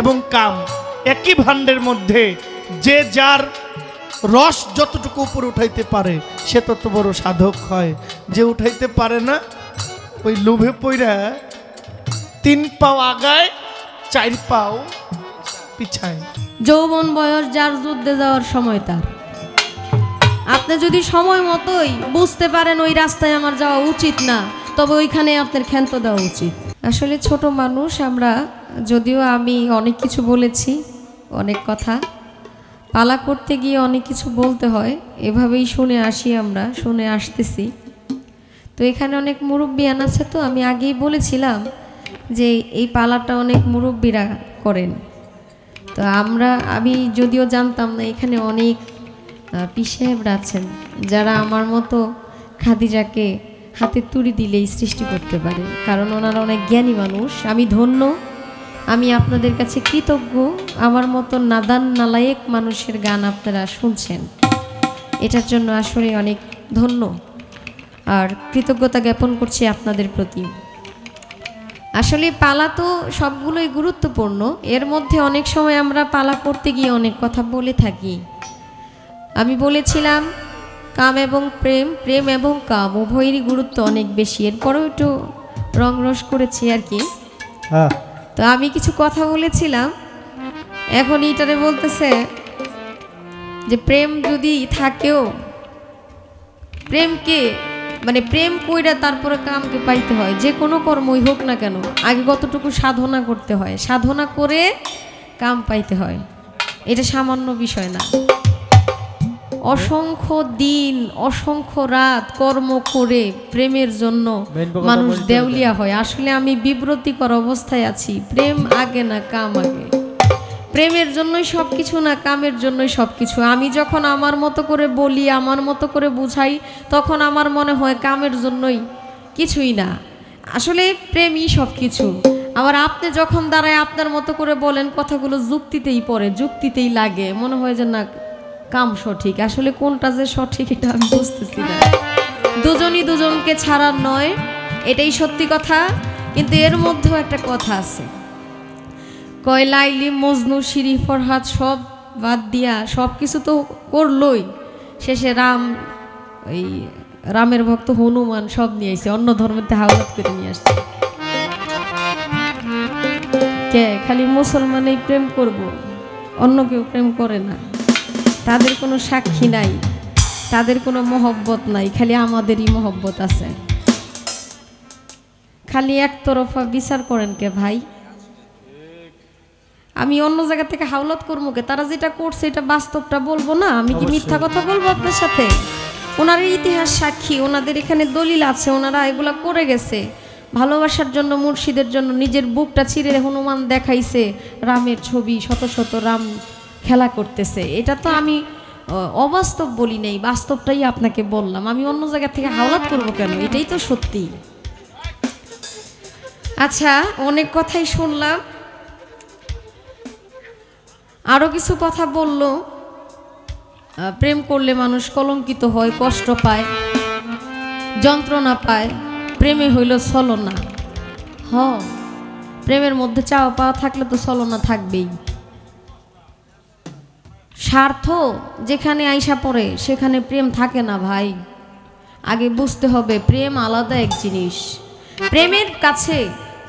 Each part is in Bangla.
এবং কাম একই ভাণ্ডের মধ্যে যে যার রস যতটুকু উপরে উঠাইতে পারে সে তত বড় সাধক হয়। যে উঠাইতে পারে না ওই লোভে পইরা 3 পাও আগায় 4 পাও পিছায়। যৌবন বয়স যার যুদ্ধে যাওয়ার সময় তার। আপনি যদি সময় মতোই বুঝতে পারেন ওই রাস্তায় আমার যাওয়া উচিত না, তবে ওইখানে আপনার ক্ষান্ত দেওয়া উচিত। আসলে ছোট মানুষ আমরা, যদিও আমি অনেক কিছু বলেছি, অনেক কথা পালা করতে গিয়ে অনেক কিছু বলতে হয়, এভাবেই শুনে আসি, আমরা শুনে আসতেছি। তো এখানে অনেক মুরব্বিয়ান আছে, তো আমি আগেই বলেছিলাম যে এই পালাটা অনেক মুরব্বিরা করেন। তো আমি যদিও জানতাম না এখানে অনেক পীর সাহেবরা আছেন যারা আমার মতো খাদিজাকে হাতে তুড়ি দিলেই সৃষ্টি করতে পারে, কারণ ওনারা অনেক জ্ঞানী মানুষ। আমি ধন্য, আমি আপনাদের কাছে কৃতজ্ঞ। আমার মতো নাদান নালায়েক মানুষের গান আপনারা শুনছেন, এটার জন্য আসলে অনেক ধন্য আর কৃতজ্ঞতা জ্ঞাপন করছি আপনাদের প্রতি। আসলে পালা তো সবগুলোই গুরুত্বপূর্ণ, এর মধ্যে অনেক সময় আমরা পালা করতে গিয়ে অনেক কথা বলে থাকি। আমি বলেছিলাম কাম এবং প্রেম, প্রেম এবং কাম উভয়েরই গুরুত্ব অনেক বেশি, এরপরেও একটু রংরস করেছি আর কি। তো আমি কিছু কথা বলেছিলাম, এখন ইটারে বলতেছে যে প্রেম যদি থাকেও, প্রেমকে মানে প্রেম কইরা তারপরে কামকে পাইতে হয়। যে কোনো কর্মই হোক না কেন আগে কতটুকু সাধনা করতে হয়, সাধনা করে কাম পাইতে হয়, এটা সামান্য বিষয় না। অসংখ্য দিন অসংখ্য রাত কর্ম করে প্রেমের জন্য মানুষ দেউলিয়া হয়। আসলে আমি বিব্রতিকর অবস্থায় আছি। প্রেম আগে না কাম আগে? প্রেমের জন্যই সব কিছু না কামের জন্যই সব কিছু? আমি যখন আমার মতো করে বলি, আমার মতো করে বুঝাই, তখন আমার মনে হয় কামের জন্যই কিছুই না, আসলে প্রেমই সব কিছু। আবার আপনি যখন দাঁড়ায় আপনার মতো করে বলেন, কথাগুলো যুক্তিতেই পড়ে, যুক্তিতেই লাগে, মনে হয় যে না কাম সঠিক। আসলে কোনটা যে সঠিক এটা আমি বুঝতেছি না। দুজনই দুজনকে ছাড়ার নয়, এটাই সত্যি কথা। কিন্তু এর মধ্যেও একটা কথা আছে, কয় লাইলি মজনু শিরি ফরহাদ সব বাদ দিয়া সব কিছু তো করলই, শেষে রামের ভক্ত হনুমান সব নিয়ে আসছে, অন্য ধর্মের হাওলাত করে নিয়ে আসছে। কে খালি মুসলমানই প্রেম করব, অন্য কেউ প্রেম করে না, তাদের কোনো সাক্ষী নাই, তাদের কোনো মহব্বত নাই, খালি আমাদেরই মহব্বত আছে। খালি একতরফা বিচার করেন কে ভাই? আমি অন্য জায়গা থেকে হাওলাত করবো কে? তারা যেটা করছে এটা বাস্তবটা বলবো না? আমি কি মিথ্যা কথা বলবো আপনার সাথে? ওনার ইতিহাস সাক্ষী, ওনাদের এখানে দলিল আছে, ওনারা এগুলা করে গেছে। ভালোবাসার জন্য, মুর্শিদের জন্য নিজের বুকটা চিরে হনুমান দেখাইছে, রামের ছবি, শত শত রাম খেলা করতেছে। এটা তো আমি অবাস্তব বলি নাই, বাস্তবটাই আপনাকে বললাম। আমি অন্য জায়গা থেকে হাওলাত করবো কেন? এটাই তো সত্যি। আচ্ছা, অনেক কথাই শুনলাম, আরো কিছু কথা বলল। প্রেম করলে মানুষ কলঙ্কিত হয়, কষ্ট পায়, যন্ত্রণা পায়, প্রেমে হইল ছলনা। প্রেমের মধ্যে চাওয়া পাওয়া থাকলে তো ছলনা থাকবেই। স্বার্থ যেখানে আইসা পড়ে সেখানে প্রেম থাকে না ভাই। আগে বুঝতে হবে প্রেম আলাদা এক জিনিস। প্রেমের কাছে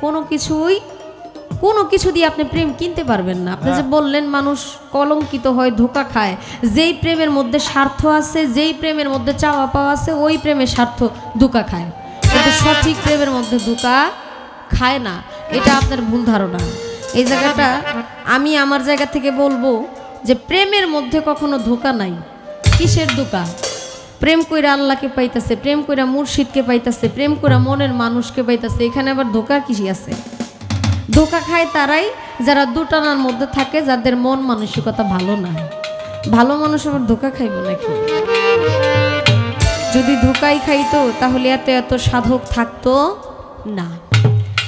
কোনো কিছু দিয়ে আপনি প্রেম কিনতে পারবেন না। আপনি যে বললেন মানুষ কলঙ্কিত হয়, ধোঁকা খায়, যেই প্রেমের মধ্যে স্বার্থ আছে, যেই প্রেমের মধ্যে চাওয়া পাওয়া আছে, ওই প্রেমের স্বার্থ ধোঁকা খায়। কিন্তু সঠিক প্রেমের মধ্যে ধোঁকা খায় না, এটা আপনার ভুল ধারণা। এই জায়গাটা আমি আমার জায়গা থেকে বলবো যে প্রেমের মধ্যে কখনো ধোঁকা নাই। কিসের ধোঁকা? প্রেম কইরা আল্লাহকে পাইতেছে, প্রেম কইরা মুর্শিদকে পাইতেছে, প্রেম কইরা মনের মানুষকে পাইতেছে, এখানে আবার ধোঁকা কিসি আছে? ধোঁকা খায় তারাই যারা দুটানার মধ্যে থাকে, যাদের মন মানসিকতা ভালো না। ভালো মানুষ আবার ধোঁকা খাইব নাকি? যদি ধোঁকাই খাইতো তাহলে এত এত সাধক থাকতো না।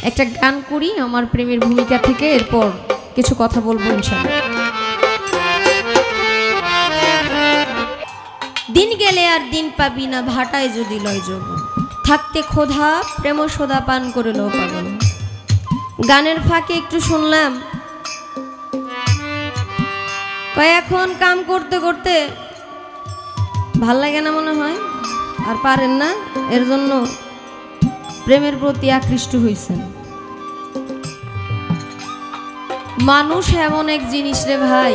একটা গান করি আমার প্রেমের ভূমিকা থেকে, এরপর কিছু কথা বলবো ইনশাআল্লাহ। দিন গেলে আর দিন পাবি না, ভাটায় যদি লয় যৌবন, থাকতে ক্ষোধা প্রেম সোদা পান করে লো পাগল। গানের ফাঁকে একটু শুনলাম ভাই এখন কাম করতে করতে ভাল লাগে না মনে হয়, আর পারেন না, এর জন্য প্রেমের প্রতি আকৃষ্ট হয়েছেন। মানুষ এমন এক জিনিস রে ভাই,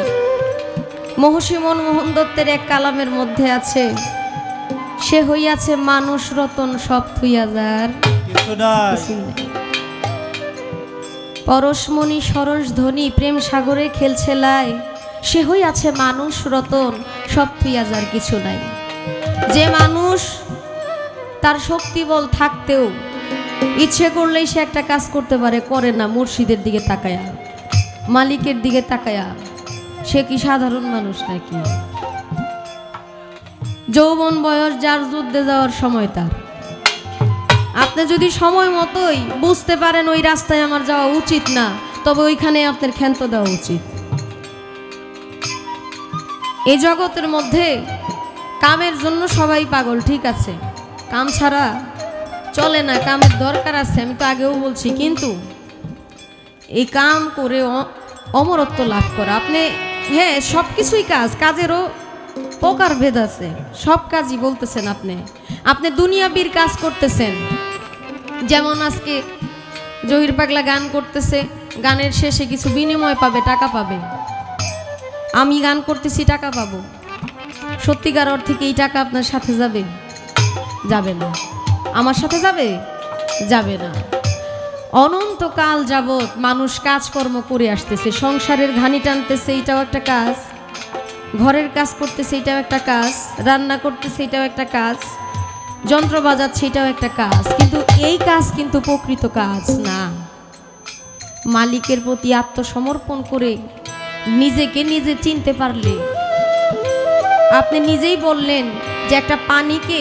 মহর্ষি মনমোহন দত্তের এক কালামের মধ্যে আছে, সে হইয়াছে মানুষ রতন সব থুইয়া যার পরশমণি সরস ধ্বনি প্রেম সাগরে খেলছে লাই, সে হইয়াছে মানুষ রতন সব থুইয়া যার কিছু নাই। যে মানুষ তার শক্তি বল থাকতেও ইচ্ছে করলেই সে একটা কাজ করতে পারে, করে না মুর্শিদের দিকে তাকায়া, মালিকের দিকে তাকায়া, সে কি সাধারণ মানুষ নাকি? যৌবন বয়স যার যুদ্ধে যাওয়ার সময় তার। আপনি যদি সময় মতোই বুঝতে পারেন ওই রাস্তায় আমার যাওয়া উচিত না, তবে ওইখানে আপনার ক্ষান্ত দেওয়া উচিত। এই জগতের মধ্যে কামের জন্য সবাই পাগল, ঠিক আছে, কাম ছাড়া চলে না, কামের দরকার আছে, আমি তো আগেও বলছি, কিন্তু এই কাম করে অমরত্ব লাভ করা, আপনি হ্যাঁ সব কিছুই কাজেরও প্রকার ভেদ আছে, সব কাজই বলতেছেন আপনি, আপনি দুনিয়াবীর কাজ করতেছেন। যেমন আজকে জহির পাগলা গান করতেছে, গানের শেষে কিছু বিনিময় পাবে, টাকা পাবে। আমি গান করতেছি, টাকা পাবো, সত্যিকার অর্থে কি এই টাকা আপনার সাথে যাবে? যাবে না। আমার সাথে যাবে? যাবে না। অনন্তকাল যাবৎ মানুষ কাজকর্ম করে আসতেছে, সংসারের ঘানি টানতেছে, এটাও একটা কাজ, ঘরের কাজ করতেছে, এটাও একটা কাজ, রান্না করতেছে, এটাও একটা কাজ, যন্ত্র বাজাচ্ছে, এটাও একটা কাজ, কিন্তু এই কাজ কিন্তু প্রকৃত কাজ না। মালিকের প্রতি আত্মসমর্পণ করে নিজেকে নিজে চিনতে পারলে, আপনি নিজেই বললেন যে একটা পানিকে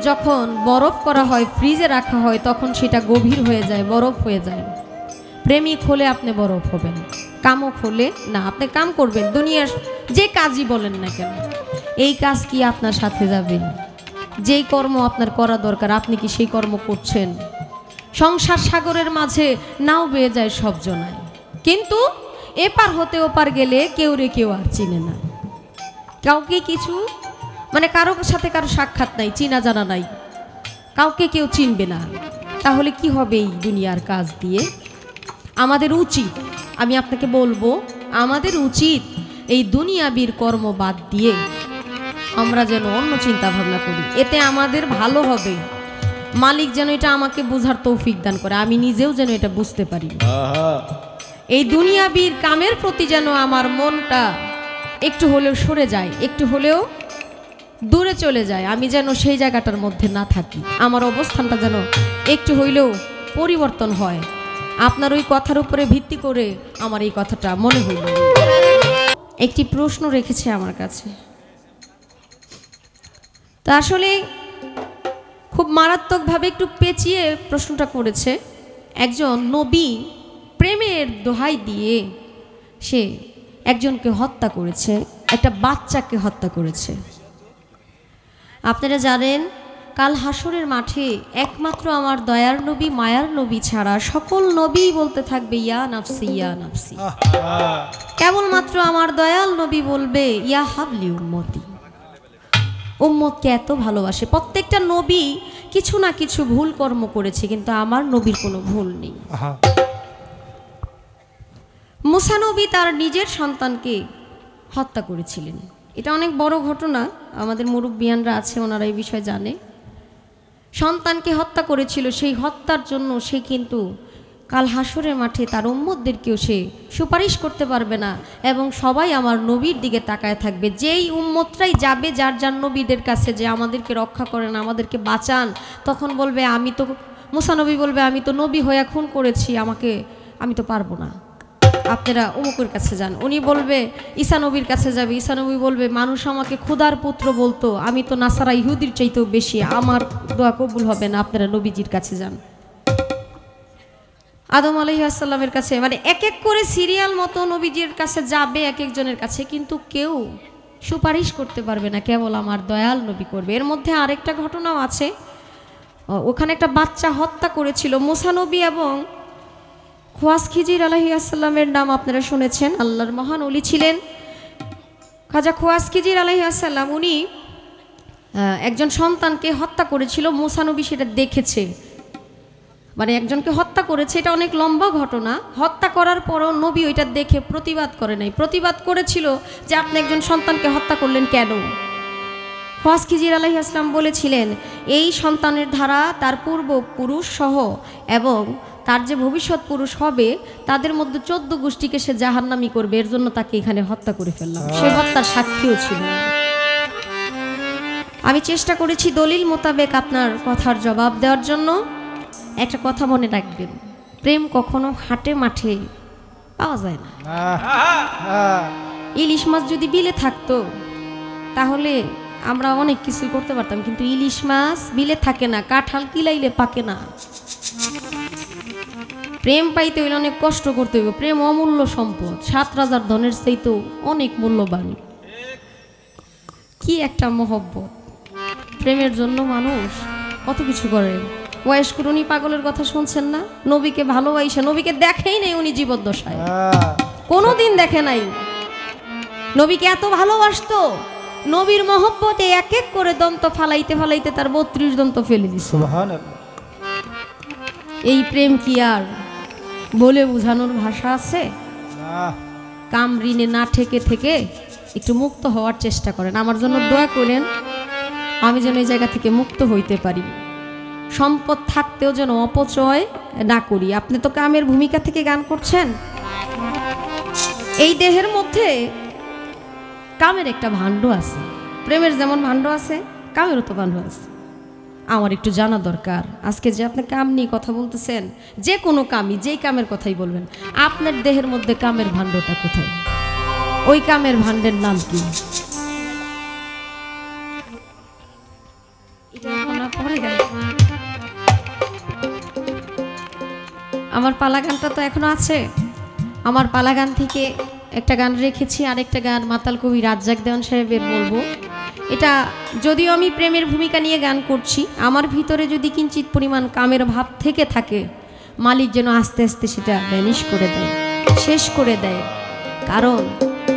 যখন বরফ করা হয়, ফ্রিজে রাখা হয়, তখন সেটা গভীর হয়ে যায়, বরফ হয়ে যায়। প্রেমিক হলে আপনি বরফ হবেন, কামক হলে না, আপনি কাম করবেন, দুনিয়ার যে কাজই বলেন না কেন, এই কাজ কি আপনার সাথে যাবে? যেই কর্ম আপনার করা দরকার আপনি কি সেই কর্ম করছেন? সংসার সাগরের মাঝে নাও বেয়ে যায় সব জনায়, কিন্তু এপার হতে ওপার গেলে কেউ রে কেউ আর চিনে না, কাউকে কিছু মানে কারো সাথে কারো সাক্ষাৎ নাই, চিনা জানা নাই, কাউকে কেউ চিনবে না, তাহলে কি হবে এই দুনিয়ার কাজ দিয়ে? আমাদের উচিত, আমি আপনাকে বলবো, আমাদের উচিত এই দুনিয়াবীর কর্ম বাদ দিয়ে আমরা যেন অন্য চিন্তা ভাবনা করি, এতে আমাদের ভালো হবে। মালিক যেন এটা আমাকে বোঝার তৌফিক দান করে, আমি নিজেও যেন এটা বুঝতে পারি। এই দুনিয়াবীর কামের প্রতি যেন আমার মনটা একটু হলেও সরে যায়, একটু হলেও দূরে চলে যায়, আমি যেন সেই জায়গাটার মধ্যে না থাকি, আমার অবস্থানটা যেন একটু হইলেও পরিবর্তন হয়। আপনার ওই কথার উপরে ভিত্তি করে আমার এই কথাটা মনে হইল। একটি প্রশ্ন রেখেছে আমার কাছে, তা আসলে খুব মারাত্মকভাবে একটু পেঁচিয়ে প্রশ্নটা করেছে। একজন নবী প্রেমের দোহাই দিয়ে সে একজনকে হত্যা করেছে, একটা বাচ্চাকে হত্যা করেছে। আপনারা জানেন, কাল হাসরের মাঠে একমাত্র আমার দয়ার নবী মায়ার নবী ছাড়া সকল নবী বলতে থাকবে ইয়া নাফসি ইয়া নাফসি, কেবলমাত্র আমার দয়াল নবী বলবে ইয়া হাবলি উম্মতি। উম্মতকে এত ভালোবাসে, প্রত্যেকটা নবী কিছু না কিছু ভুল কর্ম করেছে, কিন্তু আমার নবীর কোনো ভুল নেই। মুসা নবী তার নিজের সন্তানকে হত্যা করেছিলেন, এটা অনেক বড় ঘটনা, আমাদের মুরব্বিয়ানরা আছে ওনারা এই বিষয়ে জানে। সন্তানকে হত্যা করেছিল, সেই হত্যার জন্য সে কিন্তু কাল হাসরের মাঠে তার উম্মতদেরকেও সে সুপারিশ করতে পারবে না, এবং সবাই আমার নবীর দিকে তাকায় থাকবে। যেই উম্মতরাই যাবে যার যার নবীদের কাছে যে আমাদেরকে রক্ষা করেন, আমাদেরকে বাঁচান, তখন বলবে আমি তো, মুসা নবী বলবে আমি তো নবী হয়ে খুন করেছি, আমি তো পারবো না, আপনারা অমুকের কাছে যান। উনি বলবে ঈসা নবীর কাছে যাবে, ঈসা নবী বলবে মানুষ আমাকে খোদার পুত্র বলতো, আমি তো নাসারা ইহুদির চাইতেও বেশি, আমার দোয়া কবুল হবে না, আপনারা নবীজির কাছে যান। আদম আলাইহিস সালামের কাছে, মানে এক এক করে সিরিয়াল মতো নবীজির কাছে যাবে এক একজনের কাছে, কিন্তু কেউ সুপারিশ করতে পারবে না, কেবল আমার দয়াল নবী করবে। এর মধ্যে আরেকটা ঘটনাও আছে, ওখানে একটা বাচ্চা হত্যা করেছিল মুসা নবী এবং খোয়াজ খিজির আলাইহিস সালামের নাম আপনারা শুনেছেন, আল্লাহর মহান ওলি ছিলেন। খাজা খোয়াজকিজির আলাইহিস সালাম উনি একজন সন্তানকে হত্যা করেছিল। মুসা নবী সেটা দেখেছে, মানে একজনকে হত্যা করেছে, এটা অনেক লম্বা ঘটনা। হত্যা করার পরও নবী ওইটা দেখে প্রতিবাদ করে নাই। প্রতিবাদ করেছিল যে আপনি একজন সন্তানকে হত্যা করলেন কেন? খোয়াজকিজির আলাইহিস সালাম বলেছিলেন এই সন্তানের দ্বারা তার পূর্বপুরুষ সহ এবং তার যে ভবিষ্যৎ পুরুষ হবে তাদের মধ্যে 14 গোষ্ঠীকে সে জাহান্নামী করবে, এর জন্য তাকে এখানে হত্যা করে ফেললাম। সে হত্যার সাক্ষীও ছিল। আমি চেষ্টা করেছি দলিল মোতাবেক আপনার কথার জবাব দেওয়ার জন্য। একটা কথা মনে রাখবেন, প্রেম কখনো হাটে মাঠে পাওয়া যায় না। ইলিশ মাছ যদি বিলে থাকতো তাহলে আমরা অনেক কিছুই করতে পারতাম, কিন্তু ইলিশ মাছ বিলে থাকে না, কাঁঠাল কিলাইলে পাকে না। প্রেম পাইতে হইলে অনেক কষ্ট করতে হইব। প্রেম অমূল্য সম্পদ, 7 রাজার ধনের চাইতেও অনেক মূল্যবান। কি একটা মহব্বত! প্রেমের জন্য মানুষ কত কিছু করে। ওয়াইস কুরুনি পাগলের কথা শুনছেন না? নবীকে ভালোবাসে, নবীকে দেখেই নাই উনি জীবদ্দশায়, কোনোদিন দেখে নাই। নবীকে এত ভালোবাসতো, নবীর মহব্বতে এক এক করে দন্ত ফালাইতে ফালাইতে তার 32 দন্ত ফেলে দিছে। সুবহানাল্লাহ। এই প্রেম কি আর বলে বোঝানোর ভাষা আছে? কাম ঋণে না ঠেকে থেকে একটু মুক্ত হওয়ার চেষ্টা করেন। আমার জন্য দোয়া করেন, আমি যেন এই জায়গা থেকে মুক্ত হইতে পারি। সম্পদ থাকতেও যেন অপচয় না করি। আপনি তো কামের ভূমিকা থেকে গান করছেন। এই দেহের মধ্যে কামের একটা ভাণ্ড আছে। প্রেমের যেমন ভাণ্ড আছে, কামেরও তো ভাণ্ড আছে। আমার একটু জানা দরকার। আজকে যে আপনি কাম নিয়ে কথা বলতেছেন, যে কোনো কামই, যেই কামের কথাই বলবেন, আপনার দেহের মধ্যে কামের ভাণ্ডটা কোথায়? ওই কামের ভাণ্ডের নাম কি? আমার পালা গানটা তো এখনো আছে। আমার পালা গান থেকে একটা গান রেখেছি, আরেকটা গান মাতাল কবি রাজ্জাক দেওয়ান সাহেবের বলবো। এটা যদিও আমি প্রেমের ভূমিকা নিয়ে গান করছি, আমার ভিতরে যদি কিঞ্চিত পরিমাণ কামের ভাব থেকে থাকে, মালিক যেন আস্তে আস্তে সেটা ভ্যানিশ করে দেয়, শেষ করে দেয়। কারণ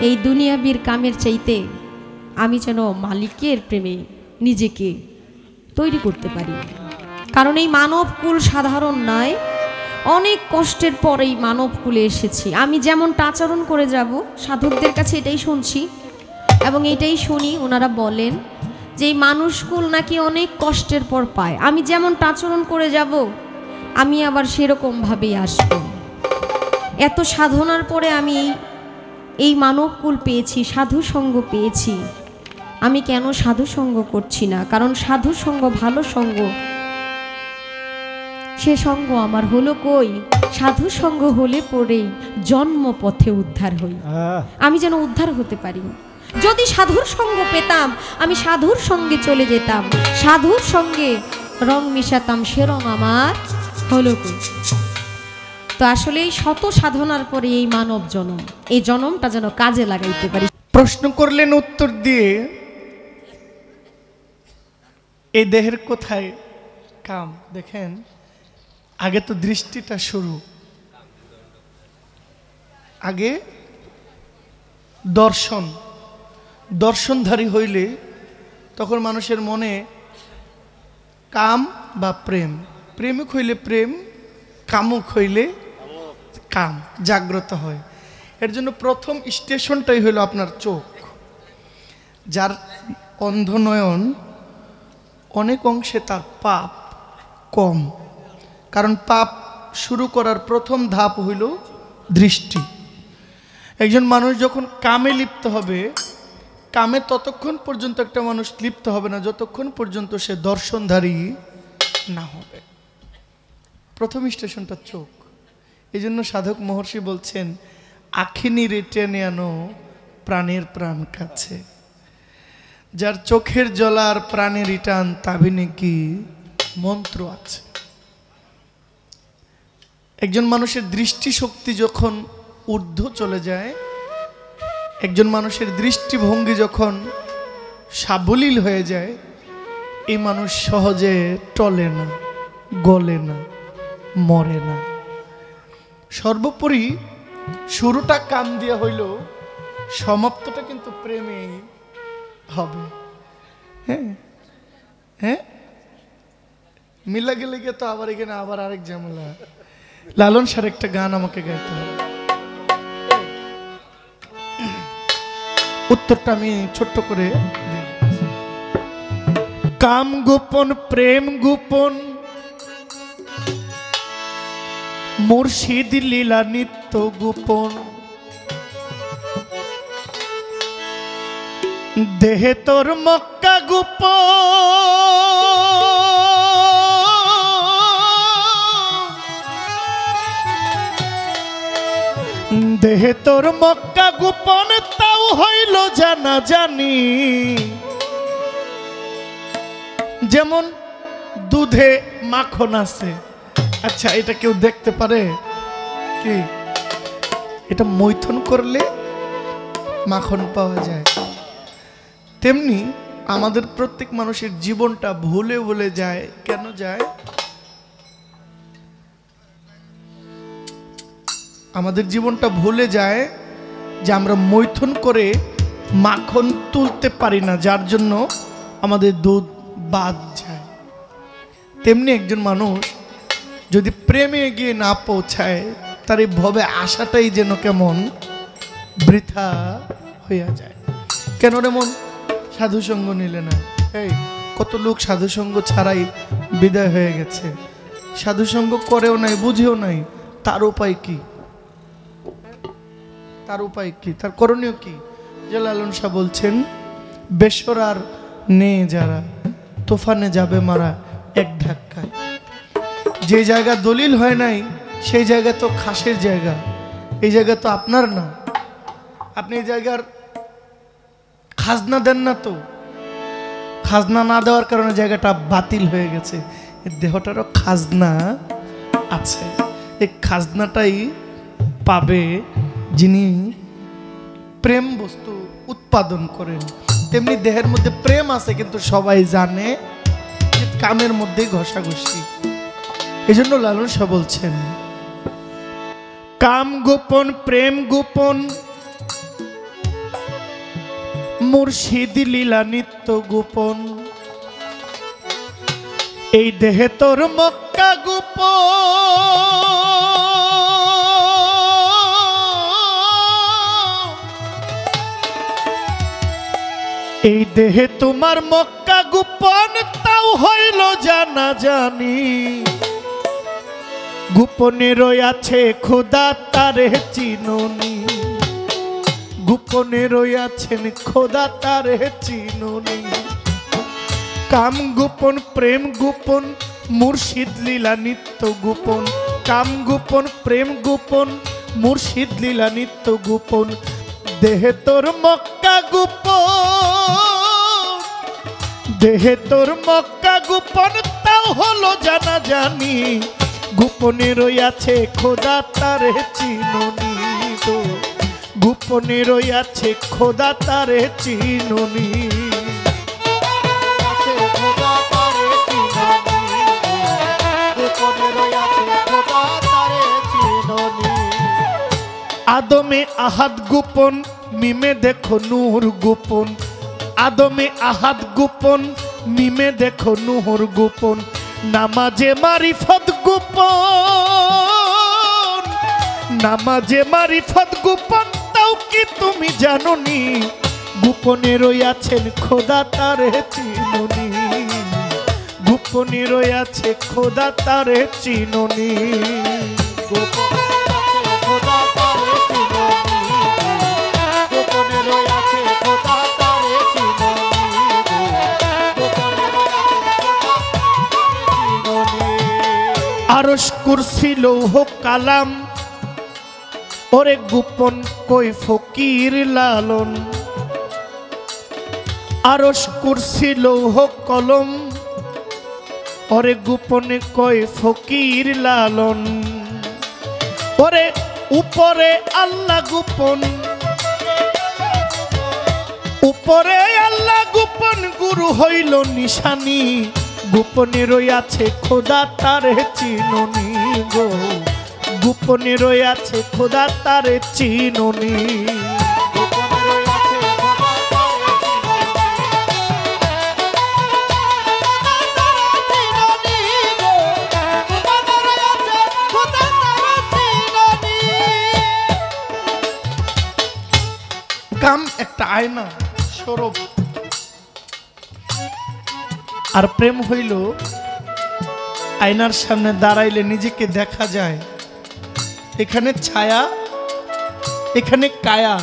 এই দুনিয়াবীর কামের চাইতে আমি যেন মালিকের প্রেমে নিজেকে তৈরি করতে পারি। কারণ এই মানব কুল সাধারণ নয়, অনেক কষ্টের পরেই মানব কুলে এসেছি। আমি যেমনটা আচরণ করে যাব, সাধকদের কাছে এটাই শুনছি এবং এটাই শুনি, ওনারা বলেন যে এই মানুষকুল নাকি অনেক কষ্টের পর পায়। আমি যেমনটা আচরণ করে যাব, আমি আবার সেরকমভাবেই আসব। এত সাধনার পরে আমি এই মানবকুল পেয়েছি, সাধু সঙ্গ পেয়েছি। আমি কেন সাধু সঙ্গ করছি না? কারণ সাধু সঙ্গ, ভালো সঙ্গ, সে সঙ্গ আমার হলো কই? সাধু সঙ্গ হলে পরেই জন্ম পথে উদ্ধার হই। আমি যেন উদ্ধার হতে পারি। যদি সাধুর সঙ্গ পেতাম, আমি সাধুর সঙ্গে চলে যেতাম, সাধুর সঙ্গে রং মিশাতাম, সে রং আমার হলো কই? তো আসলে এই শত সাধনার পরে এই মানব জন্ম, এই জন্মটা যেন কাজে লাগাইতে পারি। প্রশ্ন করলেন, উত্তর দিয়ে এই দেহের কোথায় কাম? দেখেন, আগে তো দৃষ্টিটা শুরু, আগে দর্শনধারী হইলে তখন মানুষের মনে কাম বা প্রেম, প্রেমিক হইলে প্রেম, কামুক হইলে কাম জাগ্রত হয়। এর জন্য প্রথম স্টেশনটাই হইল আপনার চোখ। যার অন্ধনয়ন, অনেক অংশে তার পাপ কম, কারণ পাপ শুরু করার প্রথম ধাপ হইল দৃষ্টি। একজন মানুষ যখন কামে লিপ্ত হবে, কামে ততক্ষণ পর্যন্ত একটা মানুষ লিপ্ত হবে না যতক্ষণ পর্যন্ত সে দর্শনধারী না হবে। প্রথম স্টেশনটা চোখ। এই জন্য সাধক মহর্ষি বলছেন, আখিনি রে টেনে আনো প্রাণের প্রাণ কাছে। যার চোখের জলার প্রাণের টান, তাবিনে কি মন্ত্র আছে। একজন মানুষের দৃষ্টিশক্তি যখন ঊর্ধ্ব চলে যায়, একজন মানুষের দৃষ্টিভঙ্গি যখন সাবলীল হয়ে যায়, এই মানুষ সহজে টলে না, গলে না, মরে না। সর্বোপরি শুরুটা কাম দিয়া হইল, সমাপ্তটা কিন্তু প্রেমে হবে। হ্যাঁ হ্যাঁ, মিলা গেলে গিয়ে তো আবার এখানে আবার আরেক ঝামেলা। লালন স্যার একটা গান আমাকে গাইতে হবে, উত্তরটা আমি ছোট্ট করে দিই। কাম গোপন প্রেম গোপন মুর্শিদ লীলা নিত্য গোপন, দেহে তোর মক্কা গোপন, দেহে তোর মক্কা গোপন, তাও হইল জানা জানি। যেমন দুধে মাখন আছে, আচ্ছা এটা কেউ দেখতে পারে কি? এটা মৈথুন করলে মাখন পাওয়া যায়। তেমনি আমাদের প্রত্যেক মানুষের জীবনটা ভুলে ভুলে যায়। কেন যায়? আমাদের জীবনটা ভুলে যায় যে আমরা মৈথুন করে মাখন তুলতে পারি না, যার জন্য আমাদের দুধ বাদ যায়। তেমনি একজন মানুষ যদি প্রেমে গিয়ে না পৌঁছায়, তার এই ভবে আশাটাই যেন কেমন বৃথা হইয়া যায়। কেন রে মন সাধুসঙ্গ নিলে না? এই কত লোক সাধুসঙ্গ ছাড়াই বিদায় হয়ে গেছে, সাধুসঙ্গ করেও নাই, বুঝেও নাই। তার উপায় কি? তার উপায় কি? তার করণীয় কি? যে লালন শাহ বলছেন, বেসরার নে যারা তুফানে যাবে মারা এক ধাক্কায়। যে জায়গা দলিল হয় নাই সেই জায়গা তো খাসের জায়গা, এই জায়গা তো আপনার না। আপনি এই জায়গার খাজনা দেন না, তো খাজনা না দেওয়ার কারণে জায়গাটা বাতিল হয়ে গেছে। এই দেহটারও খাজনা আছে, এই খাজনাটাই পাবে যিনি প্রেম বস্তু উৎপাদন করেন। তেমনি দেহের মধ্যে প্রেম আছে, কিন্তু সবাই জানে যে কামের মধ্যেই ঘষাঘষি। এই জন্য লালন শাহ বলছেন, কাম গোপন প্রেম গোপন মুর্শিদ লীলা নিত্য গোপন, এই দেহে তোর মক্কা গোপন, এই দেহে তোমার মক্কা গোপন, তাও হইল জানা জানি। গোপনে রয়াছে খোদা তারে চিনুনি, গোপনে রয়াছেন খোদা তারে চিনুনি। কাম গোপন প্রেম গোপন মুর্শিদ লীলা নিত্য গোপন, কাম গোপন প্রেম গোপন মুর্শিদ লীলা নিত্য গোপন, দেহে তোর মক্কা গোপন, দেহে তোর মক্কা গোপন, তাও হলো জানা জানি। গোপনে রয়াছে খোদা তারে চিনুনি, তো গোপনে রয়াছে খোদা তারে চিনুনি। আদমে আহাদ গোপন মিমে দেখো নূর গোপন, আদমে আহাদ গোপন মিমে দেখো নূর গোপন, নামাজে মারিফত গোপন, নামাজে মারিফত গোপন, তাও কি তুমি জানোনি? গোপনে রয়াছেন খোদা তারে চিনুনি, গোপনে রয়াছে খোদা তারে চিনুনি। আরশ কুরসি লৌহ কালাম, ওরে গোপন কই ফকির লালন, আরশ কুরসি লৌহ কলম, ওরে গোপনে কই ফকির লালন, ওরে উপরে আল্লাহ গোপন, উপরে আল্লাহ গোপন, গুরু হইল নিশানি। গোপনে রয়াছে খোদা তারে চিনুনি গো, গোপনে রয়াছে খোদা তারে চিনুনি। গোপনে কাম একটা আয়না স্বরূপ, আর প্রেম হইল আয়নার সামনে দাঁড়াইলে নিজেকে দেখা যায়। এখানে ছায়া, এখানে কায়া,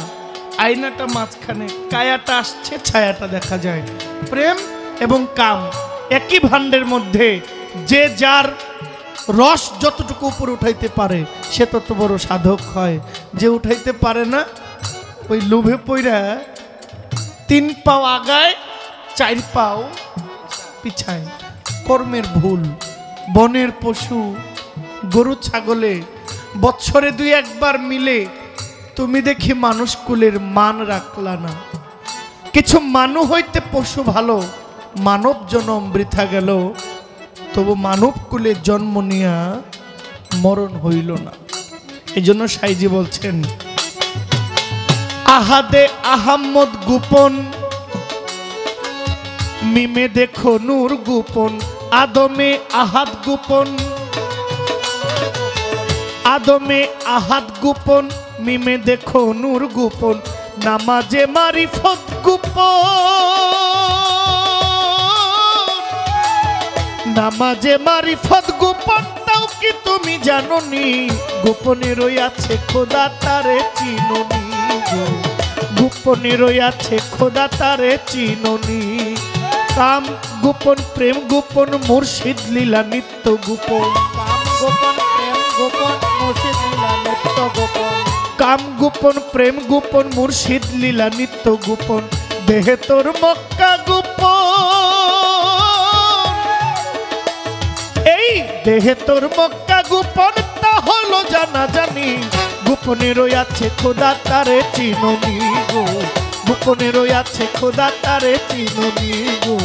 আয়নাটা মাঝখানে, কায়াটা আসছে, ছায়াটা দেখা যায়। প্রেম এবং কাম একই ভাণ্ডের মধ্যে যে যার রস যতটুকু উপরে উঠাইতে পারে সে তত বড় সাধক হয়। যে উঠাইতে পারে না ওই লোভে পইরা 3 পাও আগায় 4 পাও পিছায়। কর্মের ভুল। বনের পশু গরু ছাগলে বৎসরে 2-1 বার মিলে তুমি দেখি মানুষ কুলের মান রাখলা না। কিছু মানু হইতে পশু ভালো, মানব জন্ম বৃথা গেল, তবু মানব কুলে জন্ম নিয়া মরণ হইল না। এই জন্য সাইজি বলছেন, আহাদে আহাম্মদ গোপন, মিমে দেখো নূর গোপন, আদমে আহাদ গোপন, আদমে আহাদ গোপন, মিমে দেখো নূর গোপন, নামাজে মারিফত গোপন, নামাজে মারিফত গোপন। তাও কি তুমি জানোনি গোপনে রইয়াছে খোদা তারে চিনোনি গো, গোপনে রইয়াছে খোদা তারে চিনোনি। কাম গোপন প্রেম গোপন মুর্শিদ লীলা নিত্য গোপন, কাম গোপন প্রেম গোপন মুর্শিদ লীলা নিত্য গোপন, কাম গোপন প্রেম গোপন মুর্শিদ লীলা নিত্য গোপন। দেহে তোর মক্কা গোপন, এই দেহে তোর মক্কা গোপন, তা হলো জানা জানি গোপনে রইয়াছে খোদা তারে চিনোনি গো, গোপনে রইয়াছে খোদা তারে চিনোনি গো,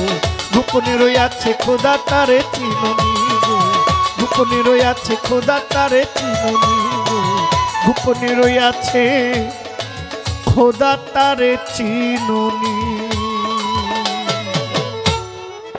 গোপনে রইয়াছে খোদা তারে চিনোনি গো, গোপনে রইয়াছে খোদা তারে চিনোনি গো, গোপনে রইয়াছে খোদা তারে চিনোনি।